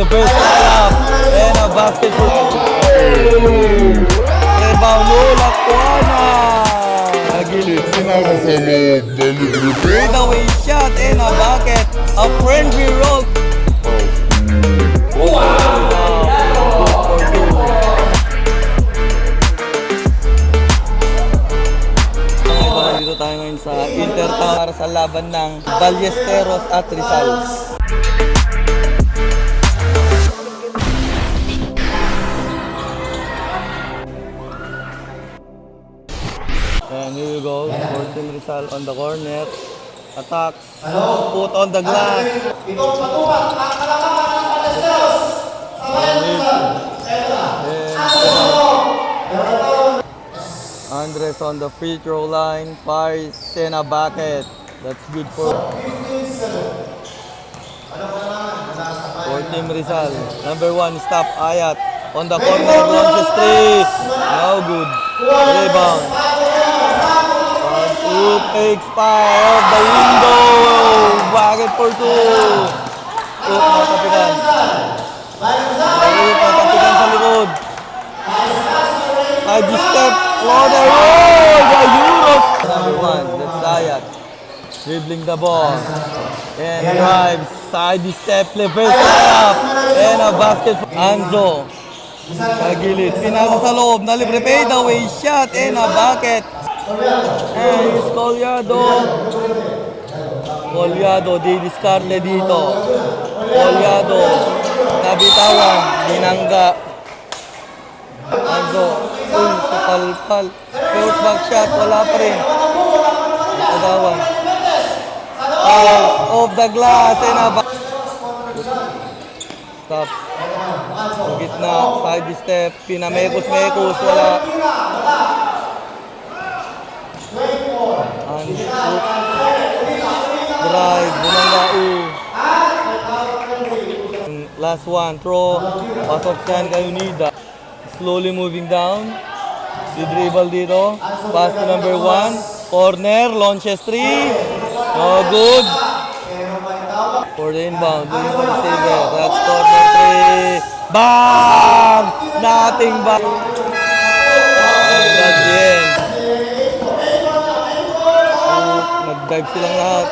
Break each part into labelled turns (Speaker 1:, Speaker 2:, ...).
Speaker 1: reverse layup, and a basket for rebound, Lola Kuana. Nagilid. Fadeaway shot and a bucket. A friendly roll. Dito tayo ngayon sa Intertown para sa laban ng Ballesteros at Rizal. And here we go, for Team Rizal on the corner. Attacks, put on the glass. Andres on the free throw line, fires in a bucket. That's good for Team Rizal. Number 1, stop Ayat on the corner, launches 3. No good. Rebound. Oop, expire off the window. Bucket for 2. Oop, natapikan. Oop, natapikan sa likod. Side step, floater. Oh, the Euros. Number 1, that's Ayat. Dribbling the ball. And drives. Side step, reverse layup. And a basket for Anzo. Sa gilid. Pinasa sa loob. Nalibre fadeaway shot. And a bucket. And here's Collado. Collado, di-discarte dito. Collado, nabitawan, binangga. Anzo, palpal. First back shot, wala pa rin. Nabitawan. Off the glass, and a stop. Sa gitna, side step, pinamekos-mekos, wala. Drive, bumangga. Last one, throw, pasok dyan kay Unida. Slowly moving down. Si dribble dito. Pass to number 1. Corner, launches 3. No good. For the inbound, doing for the saver. That's corner 3. Bam! Nothing but. And that's the end. Nag-dive silang lahat.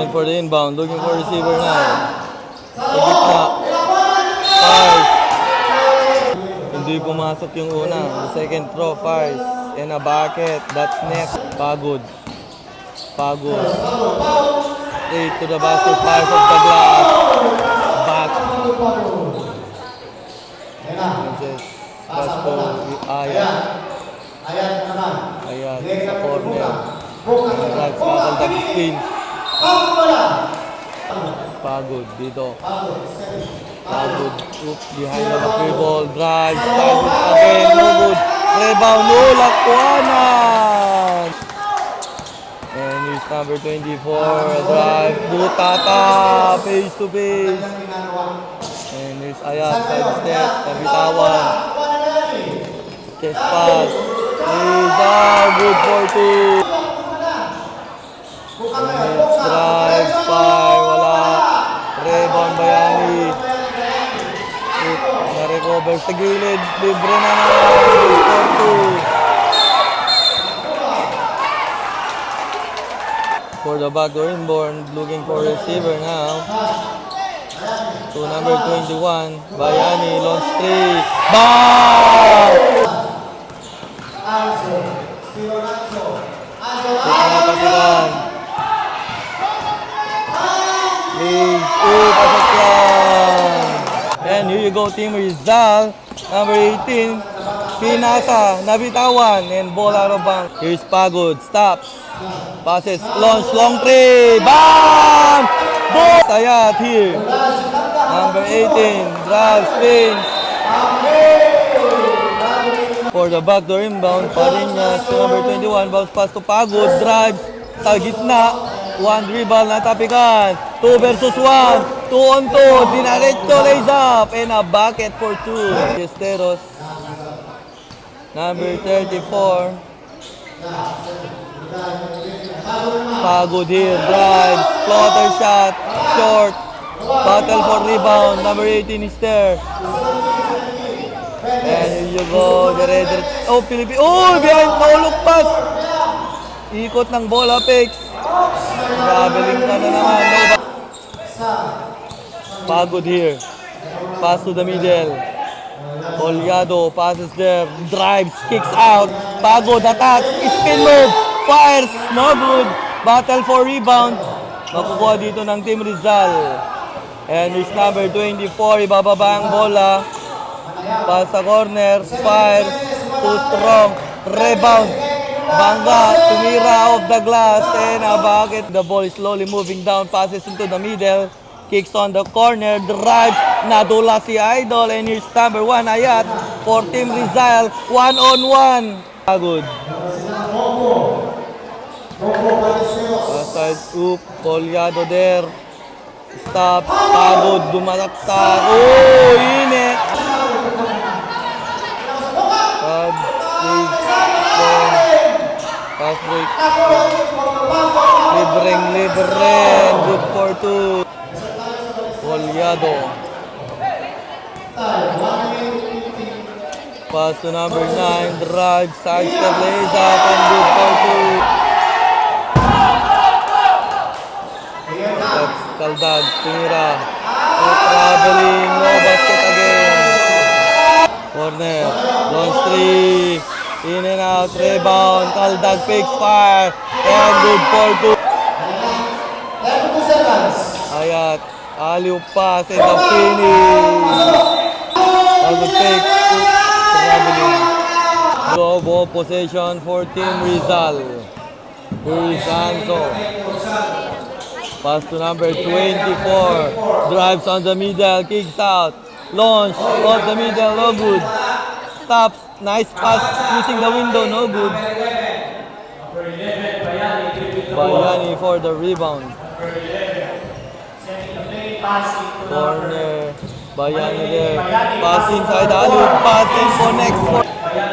Speaker 1: And for the inbound, looking for receiver now. Sa gitna. Fires. Hindi pumasok yung una. The second throw, fires. And a bucket. That's next. Pagod. Pagod. Straight to the basket. Fires off the glass. Back. Just pass to Ayat. Ayat sa corner. Right, scuttle the spin. Pagod dito. Pagod. Oops, behind the free ball. Drive. Pagod again. No good. Rebound. Lola Kuana. And here's number 24. Drive. Butata. Face to face. And here's Ayat. Side step. Nabitawan. Chest pass. Good for 2. Drive, fire, wala. Rebound, Bayani. Na-recover sa gilid. Libre na good for 2. For the backdoor inbound, looking for receiver now. To number 21, Bayani, launch 3. Bang! Pinapatikan. Pasok yan. And here you go, Team Rizal. Number 18. Pinasa, nabitawan, and ball out of bounds. Here's Pagod, stops. Passes, launch, long 3. Bam! Ball! Ayat here. Number 18. Drive, spins. For the backdoor inbound, Parinas to number 21, bounce pass to Pagod, drives sa gitna, 1 dribble, natapikan, 2 versus 1, 2 on 2, dinaretso, lays up, and a bucket for 2. Ballesteros, number 34, Pagod here, drives, floater shot, short, battle for rebound, number 18 is there. And here you go, oh, Philippines, oh, behind, no look pass. Ikot ng bola, Apex. Traveling ka na naman, no. Pagod here, pass to the middle. Collado passes there, drives, kicks out, Pagod attacks, spin move, fires, no good. Battle for rebound. Makukuha dito ng Team Rizal. And it's number 24, ibababa ang bola. Pass sa corner, fires, too strong, rebound. Bangga, tumira off the glass, and a bucket. The ball is slowly moving down, passes into the middle. Kicks on the corner, drives, nadula si Idol, and here's number 1, Ayat, for Team Rizal, 1-on-1. Pagod. Side oop, Collado there. Stop, Pagod, dumataksak. Oh, init. Pass break. Libreng, good for 2. Collado. Pass to number 9, drive, sidestep, lays up, and good for 2. That's Kaldag, Tumira. No traveling, no basket again. Corner, launch 3, in and out, rebound, Kaldag picks fire, and good for 2. Ayat, alley-oop pass, and the finish. Good pick, traveling. Low ball possession for Team Rizal. Here's Anzo. Pass to number 24. Drives on the middle, kicks out. Launch off the middle, no good. Stops, nice pass using the window, no good. Bayani for the rebound. Corner, Bayani there. Pass inside, alley-oop, pass in for next.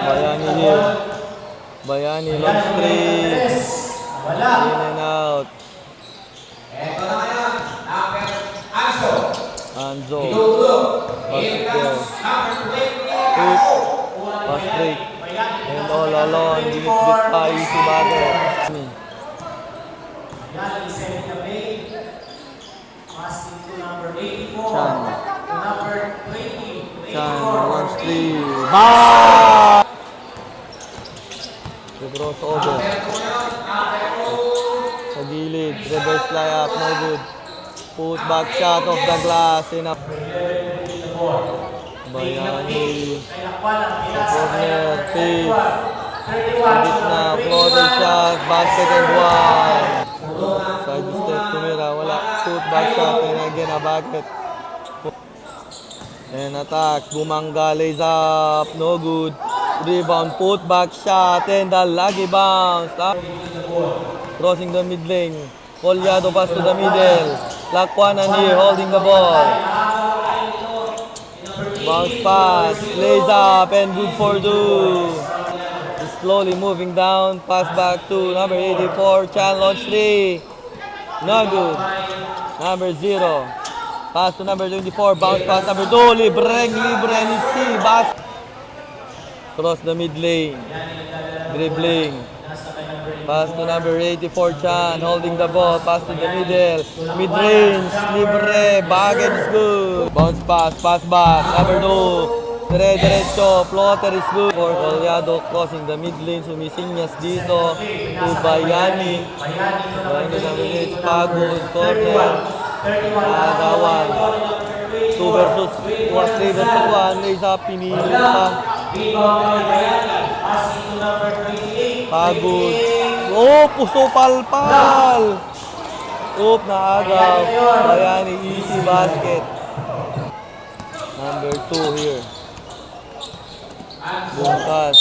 Speaker 1: Bayani here. Bayani, long straight. In and out. Anzo. Pass there. Pass break. And all alone, limit pa, easy batter. Chan, launch 3. Bang! The crossover. Sa gilid, reverse layup, no good. Put back shot off the glass, enough. Bayani. Sa corner, pitch. Sa gitna, floater shot, basket and 1. Side step, tumira, wala. Put back shot, and again a bucket. And attack, Bumanga lays up, no good. Rebound, put back shot, and the lagi bounce. Crossing the mid lane. Collado pass to the middle. Lakwanan here holding the ball. Bounce pass, lays up, and good for 2. Slowly moving down, pass back to number 84, Chan, launch 3. No good. Number 0. Pass to number 24, bounce pass number 2, libreng, Nisi, bas. Cross the mid lane, dribbling. Pass to number 84, Chan, holding the ball, pass to the middle, mid-range, libre, baggage is good. Bounce pass, pass back, number 2, diretso, floater is good. For Collado, crossing the mid lane, sumisinyas dito to Bayani. Bayani number 8, Pagod, corner. Agawan. 2 versus 3 versus 1. Lays up, pinili pa. Pagod. Oh, puso palpal. Oop, naagaw. Bayani, easy basket. Number 2 here. Bungkas.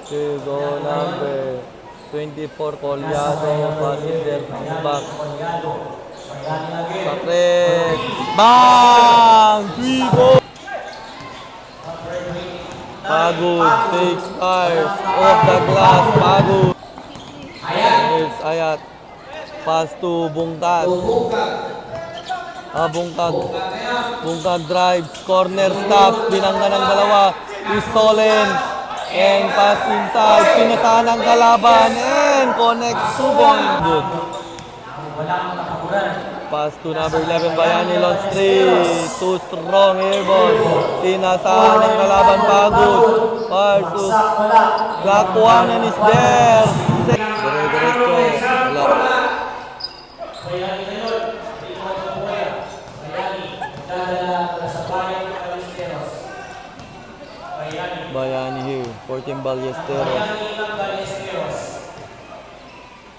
Speaker 1: Okay, go number 24, Collado, passing there, back. Sakret. Bang! 3 goals! Pagod. Takes fires. Off the glass. Pagod. Here's Ayat. Pass to Bungkas. Bungkag. Bungkag drives. Corner stops. Binangga ng dalawa. Pistolen. And pass inside. Pinasahan ang kalaban. And connects to point. Good. Pass to number 11. Bayani launch 3. Too strong airborne. Pinasahan ang kalaban. Pagod. Fires to Gakwanan is there. Dire-diretso. Wala. Bayani here, 14 Ballesteros.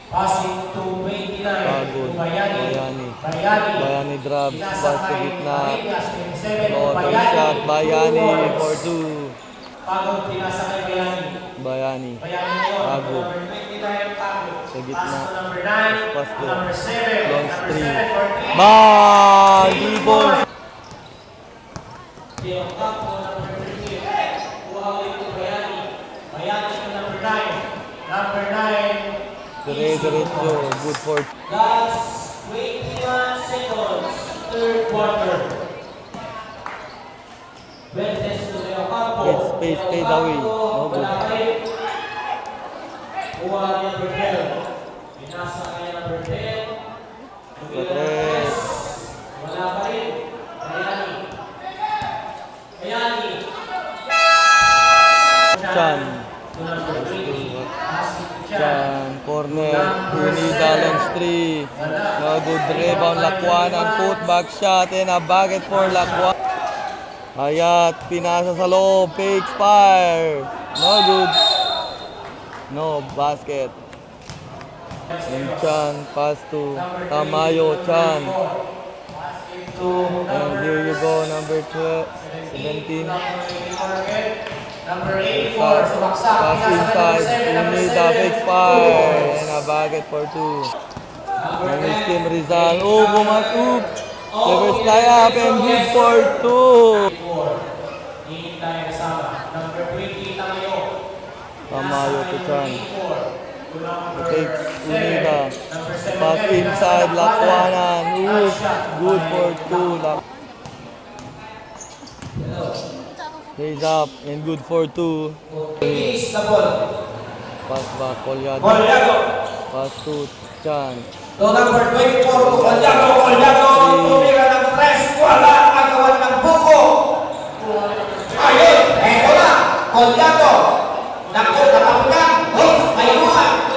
Speaker 2: Passing to 29.
Speaker 1: Pagod. Bayani.
Speaker 2: Bayani.
Speaker 1: Bayani drops. Pass to gitna. Auto shot. Bayani for 2.
Speaker 2: Pagod, pinasa kay Bayani.
Speaker 1: Bayani.
Speaker 2: Bayani ngayon.
Speaker 1: Pagod.
Speaker 2: Number 29, Pagod.
Speaker 1: Sa gitna.
Speaker 2: Pass to number 9.
Speaker 1: Pass to
Speaker 2: Number 7.
Speaker 1: launch
Speaker 2: Number
Speaker 1: 3.
Speaker 2: 7 for 3.
Speaker 1: Bang! Ibon!
Speaker 2: Yung up to number 38. Kuha ulit to Bayani. Bayani to number 9. Number 9.
Speaker 1: Dire-diretso. Good for
Speaker 2: Last 21 seconds. Third quarter. Fuentes to Leo Campo.
Speaker 1: Good space, fade away. No good.
Speaker 2: Wala pa rin. Kuha niya number 10. Pinasa kaya number 10.
Speaker 1: Sa 3.
Speaker 2: Wala pa rin. Bayani. Bayani.
Speaker 1: Chan.
Speaker 2: To number 20. Passing to Chan.
Speaker 1: Chan. Corner. Unida launch 3. No good rebound. Lakwanan. Put back shot. And a bucket for Lakwan. Ayat. Pinasa sa loob. Fake fire. No good. No basket. And Chan. Pass to Tamayo. Chan. And here you go. Number 12. 17.
Speaker 2: Number 84, sumaksak.
Speaker 1: Pass inside. Unida. Fake fire. And a bucket for 2. And his team Rizal. Oh, bumatuk. Reverse layup and good for 2.
Speaker 2: Hihintay kasama. Number 20, Tamayo.
Speaker 1: Tamayo to Chan.
Speaker 2: To number
Speaker 1: Takes
Speaker 2: 7.
Speaker 1: Unida.
Speaker 2: Number 7.
Speaker 1: Pass inside. Lakwanan. Ooh, good for 2. Raise up and good for 2.
Speaker 2: Release the ball.
Speaker 1: Pass back. Colyado.
Speaker 2: Colyado.
Speaker 1: Pass to Chan.
Speaker 2: To number 24, Colyado. Colyado. Tumira ng press. Wala ang gawan ng buko. Ayun. Eto na. Colyado. Naku, nakapagam. May buwan.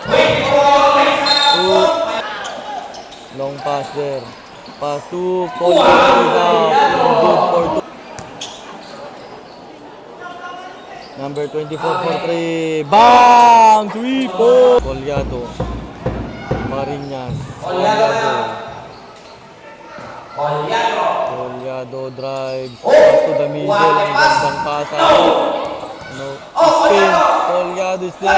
Speaker 2: 24.
Speaker 1: Long pass there. Pass to Colyado. Good for 2. Number 24 for 3. Bang! 3-4. Colyado. Marinas. Colyado.
Speaker 2: Colyado.
Speaker 1: Colyado drives. Pass to the middle. Ang gandang pasa. No. Spin. Colyado is there.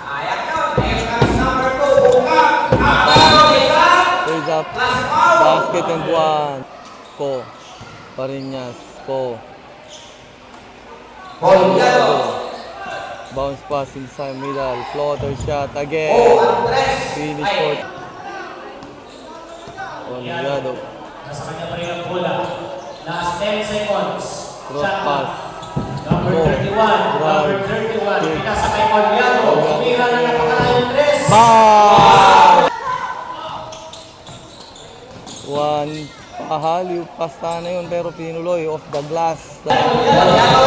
Speaker 2: Sayang yun. Next comes number 2. Buka.
Speaker 1: Raise up. Basket and 1. Ko. Marinas. Ko.
Speaker 2: Colyado.
Speaker 1: Bounce pass inside middle. Floater shot again. Finish for Colyado.
Speaker 2: Nasa kanya pa rin ang bola. Last 10 seconds.
Speaker 1: Cross
Speaker 2: Shot
Speaker 1: pass.
Speaker 2: Number
Speaker 1: Go.
Speaker 2: 31. Number 31. Pinasa kay Colyado. Tumira na napakalayong tres.
Speaker 1: Bang! One pahaliw pa sana yun pero pinuloy off the glass.
Speaker 2: Colyado.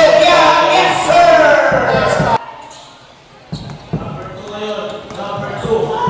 Speaker 2: Yes, sir! Number 2 ngayon. Number 2.